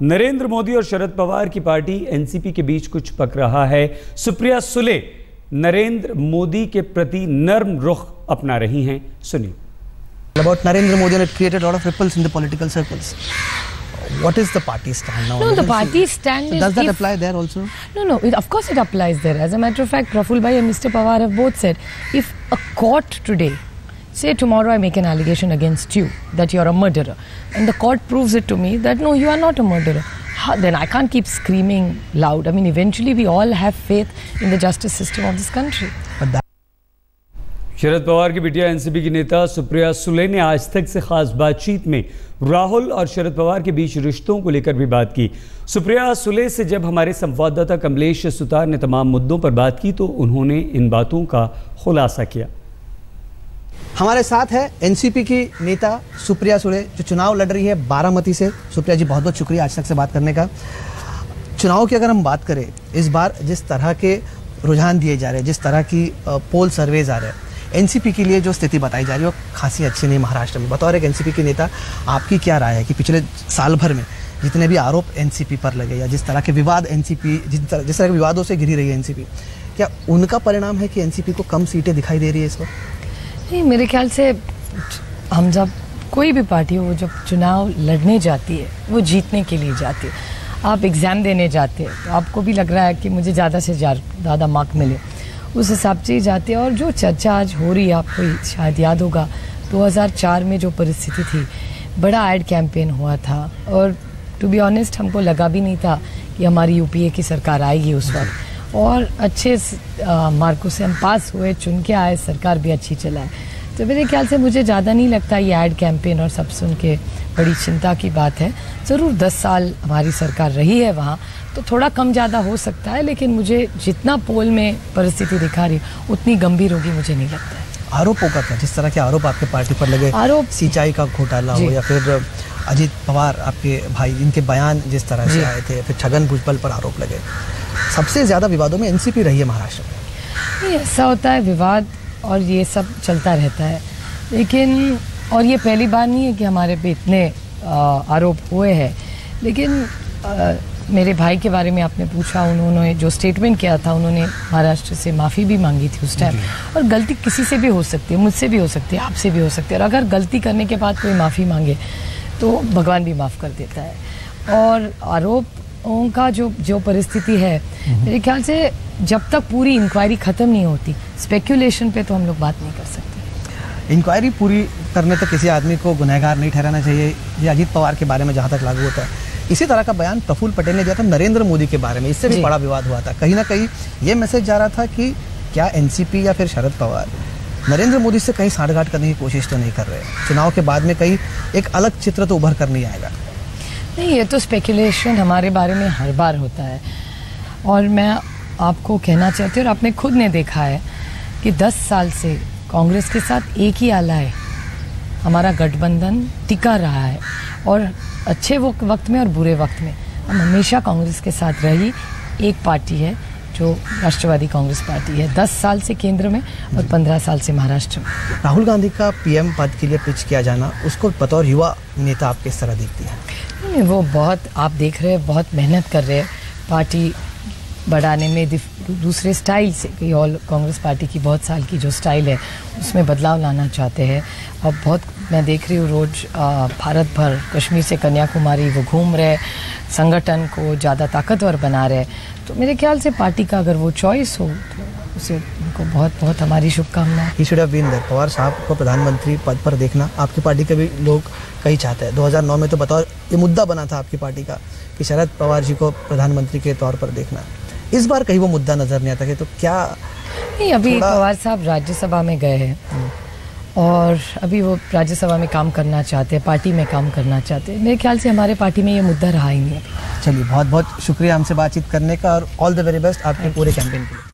नरेंद्र मोदी और शरद पवार की party NCP के बीच कुछ पक रहा है। सुप्रिया सुले नरेंद्र मोदी के प्रति नर्म रुख अपना रही हैं। सुनिए। About Narendra Modi, and it created a lot of ripples in the political circles. What is the party stand now? No, the party stand so is... Does that apply there also? No, of course it applies there. As a matter of fact, Praful Bhai and Mr. Pawar have both said, if a court today, say tomorrow I make an allegation against you that you are a murderer, and the court proves it to me that no, you are not a murderer, then I can't keep screaming loud. I mean, eventually we all have faith in the justice system of this country. But Sharad Pawar की बिटिया NCP की नेता सुप्रिया सुले ने आज तक से खास बातचीत में राहुल और शरद पवार के बीच रिश्तों को लेकर भी बात की। सुप्रिया सुले से जब हमारे संवाददाता कमलेश सुतार ने तमाम मुद्दों पर बात की तो उन्होंने इन बातों का खुलासा किया। हमारे साथ है एनसीपी की नेता सुप्रिया सुले जो चुनाव लड़ रही है बारामती से। सुप्रिया जी, बहुत बहुत शुक्रिया आज तक से बात करने का। चुनाव की अगर हम बात करें, इस बार जिस तरह के रुझान दिए जा रहे हैं, जिस तरह की पोल सर्वेज आ रहे हैं, एनसीपी के लिए जो स्थिति बताई जा रही है वो खासी अच्छी नहीं महाराष्ट्र में। बतौर एक एनसीपी की नेता आपकी क्या राय है कि पिछले साल भर में जितने भी आरोप एनसीपी पर लगे या जिस तरह के विवाद एनसीपी जिस तरह के विवादों से घिरी रही है एनसीपी, क्या उनका परिणाम है कि एनसीपी को कम सीटें दिखाई दे रही है इस वक्त? नहीं, मेरे ख्याल से हम जब कोई भी पार्टी हो जब चुनाव लड़ने जाती है वो जीतने के लिए जाती है। आप एग्ज़ाम देने जाते हैं तो आपको भी लग रहा है कि मुझे ज़्यादा से ज़्यादा मार्क मिले, उस हिसाब से ही जाते हैं। और जो चर्चा आज हो रही है, आपको शायद याद होगा 2004 में जो परिस्थिति थी, बड़ा ऐड कैंपेन हुआ था और टू बी ऑनेस्ट हमको लगा भी नहीं था कि हमारी यूपीए की सरकार आएगी उस वक्त, और अच्छे मार्कों से हम पास हुए, चुन के आए, सरकार भी अच्छी चलाए। तो मेरे ख्याल से मुझे ज़्यादा नहीं लगता ये ऐड कैंपेन और सब सुन के बड़ी चिंता की बात है। ज़रूर 10 साल हमारी सरकार रही है वहाँ, तो थोड़ा कम ज़्यादा हो सकता है, लेकिन मुझे जितना पोल में परिस्थिति दिखा रही उतनी गंभीर होगी मुझे नहीं लगता है। आरोपों का क्या, जिस तरह के आरोप आपके पार्टी पर लगे, आरोप सिंचाई का घोटाला हो या फिर अजीत पवार आपके भाई, इनके बयान जिस तरह से आए थे, फिर छगन भुजबल पर आरोप लगे, सबसे ज़्यादा विवादों में एनसीपी रही है महाराष्ट्र में। ऐसा होता है, विवाद और ये सब चलता रहता है, लेकिन और ये पहली बार नहीं है कि हमारे पे इतने आरोप हुए हैं। लेकिन मेरे भाई के बारे में आपने पूछा, उन्होंने जो स्टेटमेंट किया था, उन्होंने महाराष्ट्र से माफ़ी भी मांगी थी उस टाइम। और गलती किसी से भी हो सकती है, मुझसे भी हो सकती है, आपसे भी हो सकती है, और अगर गलती करने के बाद कोई माफ़ी मांगे तो भगवान भी माफ़ कर देता है। और आरोपों का जो परिस्थिति है, मेरे ख्याल से जब तक पूरी इंक्वायरी ख़त्म नहीं होती, स्पेक्यूलेशन पे तो हम लोग बात नहीं कर सकते। इंक्वायरी पूरी करने तक किसी आदमी को गुनहगार नहीं ठहराना चाहिए, ये अजीत पवार के बारे में जहाँ तक लागू होता है। इसी तरह का बयान प्रफुल्ल पटेल ने दिया था नरेंद्र मोदी के बारे में, इससे भी बड़ा विवाद हुआ था। कहीं ना कहीं ये मैसेज जा रहा था कि क्या एनसीपी या फिर शरद पवार नरेंद्र मोदी से कहीं साठगांठ करने की कोशिश तो नहीं कर रहे, चुनाव के बाद में कहीं एक अलग चित्र तो उभर कर नहीं आएगा? नहीं, ये तो स्पेकुलेशन हमारे बारे में हर बार होता है। और मैं आपको कहना चाहती हूँ, और आपने खुद ने देखा है कि 10 साल से कांग्रेस के साथ एक ही आला है, हमारा गठबंधन टिका रहा है, और अच्छे वक्त में और बुरे वक्त में हम हमेशा कांग्रेस के साथ रही एक पार्टी है जो राष्ट्रवादी कांग्रेस पार्टी है, 10 साल से केंद्र में और 15 साल से महाराष्ट्र में। राहुल गांधी का पीएम पद के लिए पिच किया जाना, उसको बतौर युवा नेता आप किस तरह देखती हैं? नहीं, वो बहुत, आप देख रहे हैं, बहुत मेहनत कर रहे हैं पार्टी बढ़ाने में, दूसरे स्टाइल से। कि ऑल कांग्रेस पार्टी की बहुत साल की जो स्टाइल है उसमें बदलाव लाना चाहते हैं। और बहुत मैं देख रही हूँ रोज़ भारत भर, कश्मीर से कन्याकुमारी वो घूम रहे, संगठन को ज़्यादा ताकतवर बना रहे। तो मेरे ख्याल से पार्टी का अगर वो चॉइस हो तो उसे उनको बहुत बहुत हमारी शुभकामनाएं। He should have been there. Pawar साहब को प्रधानमंत्री पद पर देखना आपकी पार्टी के भी लोग कई चाहते हैं। 2009 में तो बतौर ये मुद्दा बना था आपकी पार्टी का कि शरद पवार जी को प्रधानमंत्री के तौर पर देखना। इस बार कहीं वो मुद्दा नजर नहीं आता कि तो क्या? नहीं, अभी पवार साहब राज्यसभा में गए हैं और अभी वो राज्यसभा में काम करना चाहते हैं, पार्टी में काम करना चाहते हैं। मेरे ख्याल से हमारे पार्टी में ये मुद्दा रहा ही नहीं। चलिए, बहुत बहुत शुक्रिया हमसे बातचीत करने का, और ऑल द वेरी बेस्ट आपके पूरे कैंपेन के लिए।